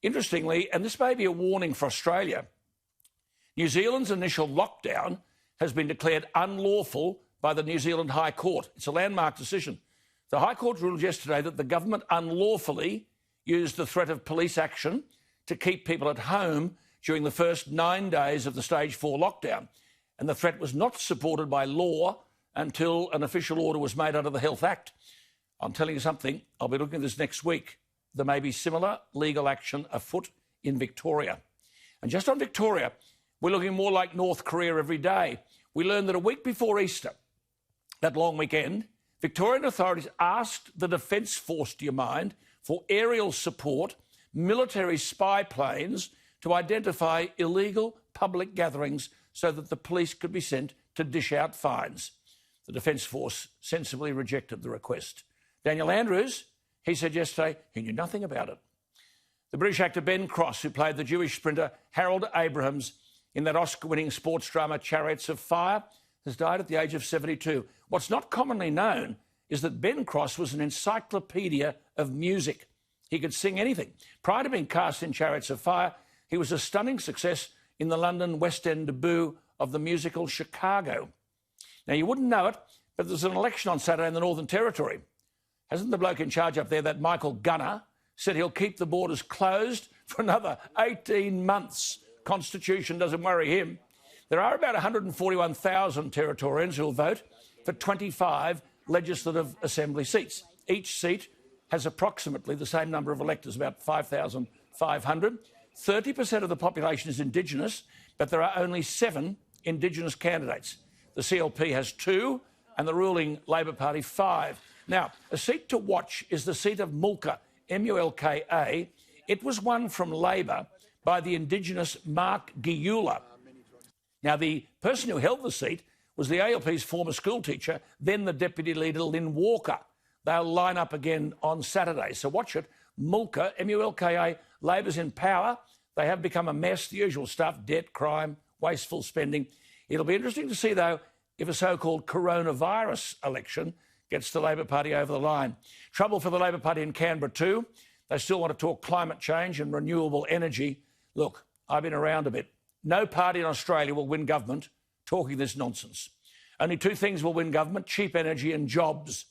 Interestingly, and this may be a warning for Australia, New Zealand's initial lockdown has been declared unlawful by the New Zealand High Court. It's a landmark decision. The High Court ruled yesterday that the government unlawfully used the threat of police action to keep people at home during the first 9 days of the Stage 4 lockdown. And the threat was not supported by law until an official order was made under the Health Act. I'm telling you something, I'll be looking at this next week. There may be similar legal action afoot in Victoria. And just on Victoria, we're looking more like North Korea every day. We learned that a week before Easter, that long weekend, Victorian authorities asked the Defence Force, do you mind, for aerial support, military spy planes to identify illegal public gatherings so that the police could be sent to dish out fines. The Defence Force sensibly rejected the request. Daniel Andrews, he said yesterday he knew nothing about it. The British actor Ben Cross, who played the Jewish sprinter Harold Abrahams in that Oscar-winning sports drama Chariots of Fire, has died at the age of 72. What's not commonly known is that Ben Cross was an encyclopedia of music. He could sing anything. Prior to being cast in Chariots of Fire, he was a stunning success in the London West End debut of the musical Chicago. Now, you wouldn't know it, but there's an election on Saturday in the Northern Territory. Hasn't the bloke in charge up there, that Michael Gunner, said he'll keep the borders closed for another 18 months? Constitution doesn't worry him. There are about 141,000 Territorians who will vote for 25 Legislative Assembly seats. Each seat has approximately the same number of electors, about 5,500. 30% of the population is Indigenous, but there are only 7 Indigenous candidates. The CLP has 2 and the ruling Labor Party 5. Now, a seat to watch is the seat of Mulka, M-U-L-K-A. It was won from Labor by the Indigenous Mark Giula. Now, the person who held the seat was the ALP's former school teacher, then the Deputy Leader, Lynn Walker. They'll line up again on Saturday, so watch it. Mulka, M-U-L-K-A, Labor's in power. They have become a mess, the usual stuff, debt, crime, wasteful spending. It'll be interesting to see, though, if a so-called coronavirus election gets the Labor Party over the line. Trouble for the Labor Party in Canberra too. They still want to talk climate change and renewable energy. Look, I've been around a bit. No party in Australia will win government talking this nonsense. Only 2 things will win government: cheap energy and jobs.